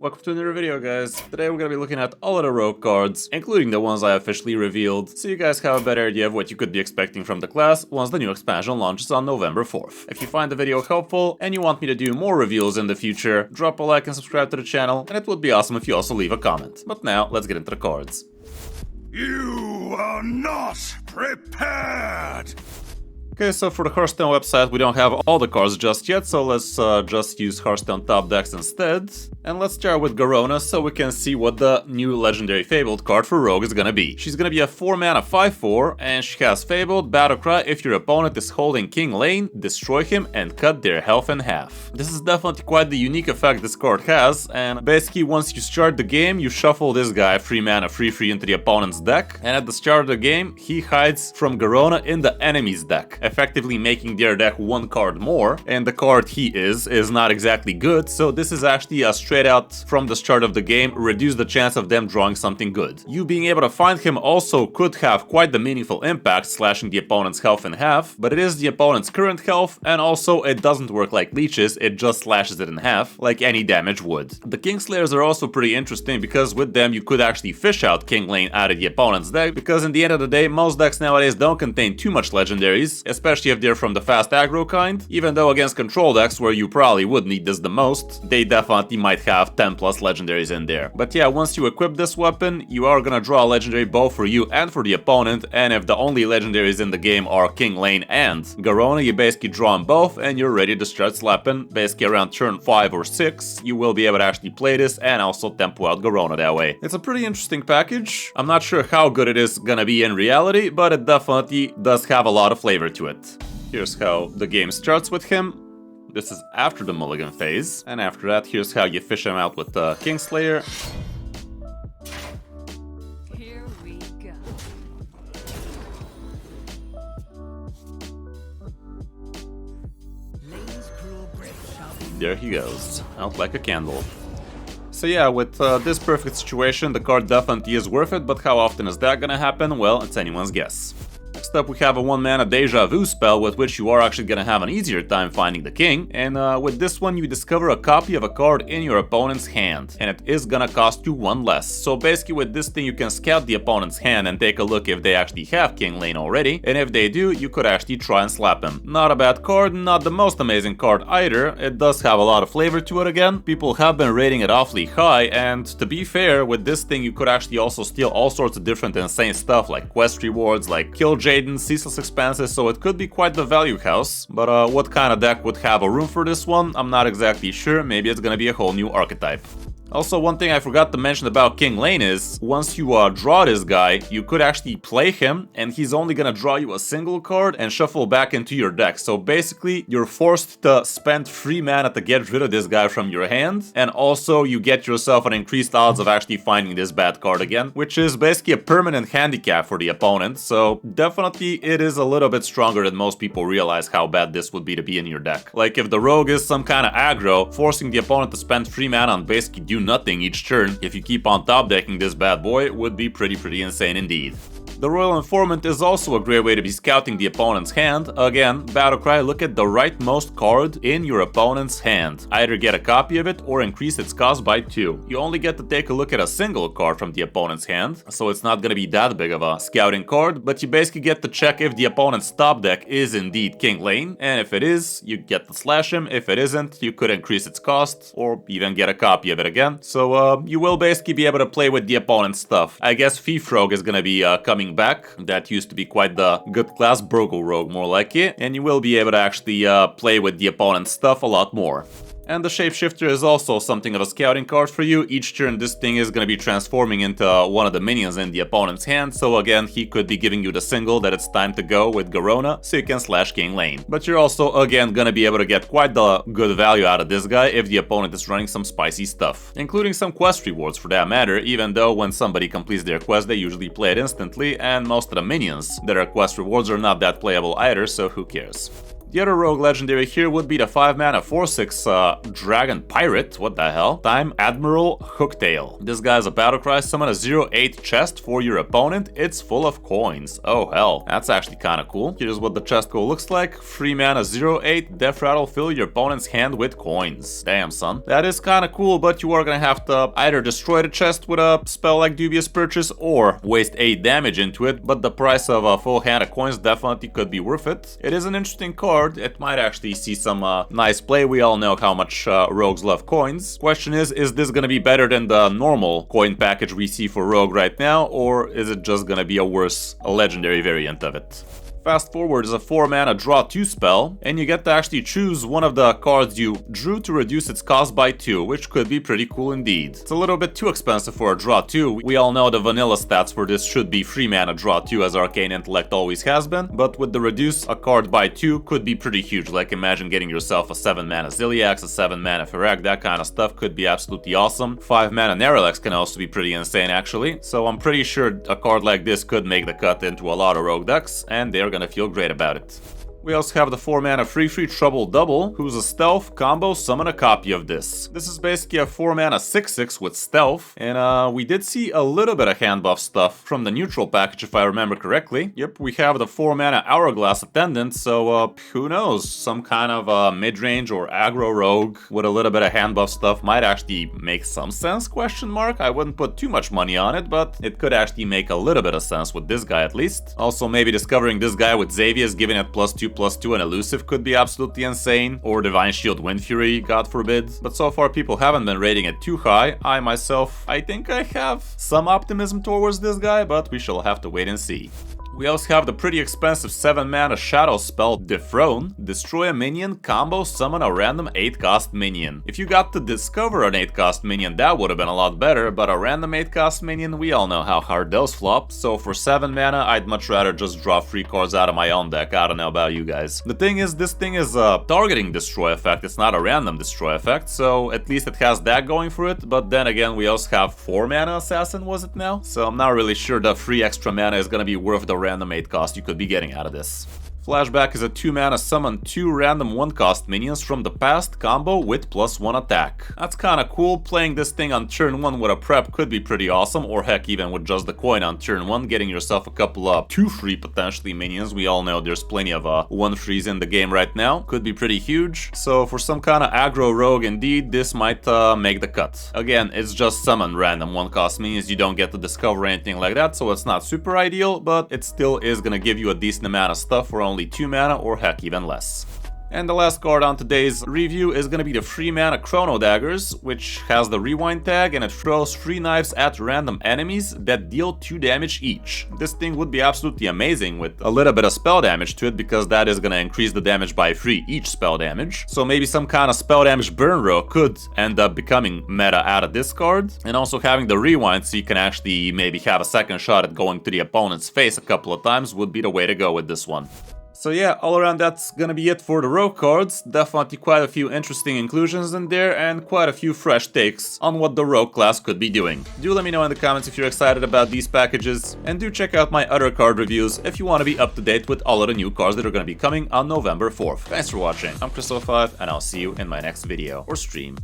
Welcome to another video, guys. Today we're gonna be looking at all of the rogue cards, including the ones I officially revealed, so you guys have a better idea of what you could be expecting from the class once the new expansion launches on November 4th. If you find the video helpful and you want me to do more reveals in the future, drop a like and subscribe to the channel, and it would be awesome if you also leave a comment. But now, let's get into the cards. You are not prepared! Okay, so for the Hearthstone website, we don't have all the cards just yet, so let's just use Hearthstone top decks instead. And let's start with Garona so we can see what the new legendary Fabled card for Rogue is gonna be. She's gonna be a 4-mana 5/4, and she has Fabled, Battlecry. If your opponent is holding King Llane, destroy him and cut their health in half. This is definitely quite the unique effect this card has, and basically once you start the game, you shuffle this guy 3-mana 3/3 into the opponent's deck, and at the start of the game, he hides from Garona in the enemy's deck, effectively making their deck one card more, and the card he is not exactly good, so this is actually a straight out from the start of the game reduce the chance of them drawing something good. You being able to find him also could have quite the meaningful impact, slashing the opponent's health in half, but it is the opponent's current health, and also it doesn't work like leeches, it just slashes it in half, like any damage would. The Kingslayers are also pretty interesting because with them you could actually fish out King Llane out of the opponent's deck, because in the end of the day, most decks nowadays don't contain too much legendaries, especially if they're from the fast aggro kind, even though against control decks where you probably would need this the most, they definitely might have 10 plus legendaries in there. But yeah, once you equip this weapon, you are gonna draw a legendary both for you and for the opponent, and if the only legendaries in the game are King Llane and Garona, you basically draw them both and you're ready to start slapping. Basically around turn 5 or 6, you will be able to actually play this and also tempo out Garona that way. It's a pretty interesting package. I'm not sure how good it is gonna be in reality, but it definitely does have a lot of flavor to it. Here's how the game starts with him. This is after the mulligan phase, and after that, here's how you fish him out with the Kingslayer. Here we go. There he goes, out like a candle. So yeah, with this perfect situation, the card definitely is worth it, but how often is that gonna happen? Well, it's anyone's guess. Next up, we have a 1-mana Deja Vu spell with which you are actually gonna have an easier time finding the king, and with this one you discover a copy of a card in your opponent's hand, and it is gonna cost you 1 less. So basically with this thing you can scout the opponent's hand and take a look if they actually have King Llane already, and if they do, you could actually try and slap him. Not a bad card, not the most amazing card either, it does have a lot of flavor to it again. People have been rating it awfully high, and to be fair, with this thing you could actually also steal all sorts of different insane stuff like quest rewards, like Kill Jaden, ceaseless expanses, so it could be quite the value house. But what kind of deck would have a room for this one? I'm not exactly sure, maybe it's gonna be a whole new archetype. Also, one thing I forgot to mention about King Llane is, once you draw this guy, you could actually play him, and he's only gonna draw you a single card and shuffle back into your deck. So basically, you're forced to spend 3 mana to get rid of this guy from your hand, and also you get yourself an increased odds of actually finding this bad card again, which is basically a permanent handicap for the opponent, so definitely it is a little bit stronger than most people realize how bad this would be to be in your deck. Like if the rogue is some kind of aggro, forcing the opponent to spend 3 mana and basically do nothing each turn, if you keep on top decking this bad boy, would be pretty insane indeed. The Royal Informant is also a great way to be scouting the opponent's hand. Again, Battlecry, look at the rightmost card in your opponent's hand. Either get a copy of it or increase its cost by 2. You only get to take a look at a single card from the opponent's hand, so it's not gonna be that big of a scouting card, but you basically get to check if the opponent's top deck is indeed King Llane, and if it is, you get to slash him. If it isn't, you could increase its cost, or even get a copy of it again. So you will basically be able to play with the opponent's stuff. I guess Thief Rogue is gonna be coming back. That used to be quite the good class, Burgle Rogue more like it, and you will be able to actually play with the opponent's stuff a lot more. And the Shapeshifter is also something of a scouting card for you. Each turn this thing is going to be transforming into one of the minions in the opponent's hand, so again he could be giving you the signal that it's time to go with Garona, so you can slash King Llane. But you're also again going to be able to get quite the good value out of this guy if the opponent is running some spicy stuff, including some quest rewards for that matter, even though when somebody completes their quest they usually play it instantly, and most of the minions that are quest rewards are not that playable either, so who cares. The other rogue legendary here would be the 5-mana 4/6 Dragon Pirate, what the hell? Time Adm'ral Hooktail. This guy's a battlecry, summon a 0/8 chest for your opponent, it's full of coins. Oh hell, that's actually kinda cool. Here's what the chest go looks like. 3-mana 0/8, Death Rattle, fill your opponent's hand with coins. Damn son. That is kinda cool, but you are gonna have to either destroy the chest with a spell like Dubious Purchase or waste 8 damage into it, but the price of a full hand of coins definitely could be worth it. It is an interesting card, it might actually see some nice play. We all know how much rogues love coins. Question is this gonna be better than the normal coin package we see for rogue right now, or is it just gonna be a worse legendary variant of it? Fast Forward is a 4-mana draw 2 spell, and you get to actually choose one of the cards you drew to reduce its cost by 2, which could be pretty cool indeed. It's a little bit too expensive for a draw 2. We all know the vanilla stats for this should be 3-mana draw 2 as Arcane Intellect always has been, but with the reduce a card by 2 could be pretty huge. Like imagine getting yourself a 7-mana Ziliax, a 7-mana Ferak, that kind of stuff could be absolutely awesome. 5-mana Neralex can also be pretty insane actually, so I'm pretty sure a card like this could make the cut into a lot of rogue decks, and they're gonna feel great about it. We also have the 4-mana free Trouble Double, who's a stealth combo, summon a copy of this. This is basically a 4-mana 6/6 with stealth, and we did see a little bit of hand buff stuff from the neutral package if I remember correctly. Yep, we have the 4-mana Hourglass Attendant, so who knows, some kind of mid-range or aggro rogue with a little bit of hand buff stuff might actually make some sense, question mark. I wouldn't put too much money on it, but it could actually make a little bit of sense with this guy at least. Also maybe discovering this guy with Xavius, giving it +2/+2 and elusive could be absolutely insane, or Divine Shield Wind Fury, god forbid. But so far people haven't been rating it too high. I myself, I think I have some optimism towards this guy, but we shall have to wait and see. We also have the pretty expensive 7-mana shadow spell Dethrone. Destroy a minion, combo, summon a random 8-cost minion. If you got to discover an 8-cost minion, that would have been a lot better, but a random 8-cost minion, we all know how hard those flop. So for 7 mana, I'd much rather just draw 3 cards out of my own deck. I don't know about you guys. The thing is, this thing is a targeting destroy effect, it's not a random destroy effect, so at least it has that going for it. But then again, we also have 4-mana assassin, was it now? So I'm not really sure the free extra mana is gonna be worth the random 8 cost you could be getting out of this. Flashback is a 2-mana summon 2 random 1-cost minions from the past combo with +1 attack. That's kinda cool. Playing this thing on turn 1 with a prep could be pretty awesome, or heck even with just the coin on turn 1, getting yourself a couple of 2-free potentially minions. We all know there's plenty of 1-frees in the game right now. Could be pretty huge. So for some kind of aggro rogue indeed, this might make the cut. Again, it's just summon random 1-cost minions, you don't get to discover anything like that, so it's not super ideal, but it still is gonna give you a decent amount of stuff for only 2 mana or heck even less. And the last card on today's review is going to be the 3-mana Chrono Daggers, which has the rewind tag and it throws 3 knives at random enemies that deal 2 damage each. This thing would be absolutely amazing with a little bit of spell damage to it, because that is going to increase the damage by 3 each spell damage. So maybe some kind of spell damage burn row could end up becoming meta out of this card. And also having the rewind so you can actually maybe have a second shot at going to the opponent's face a couple of times would be the way to go with this one. So yeah, all around that's gonna be it for the rogue cards. Definitely quite a few interesting inclusions in there and quite a few fresh takes on what the rogue class could be doing. Do let me know in the comments if you're excited about these packages, and do check out my other card reviews if you want to be up to date with all of the new cards that are gonna be coming on November 4th. Thanks for watching, I'm Kris05, and I'll see you in my next video or stream.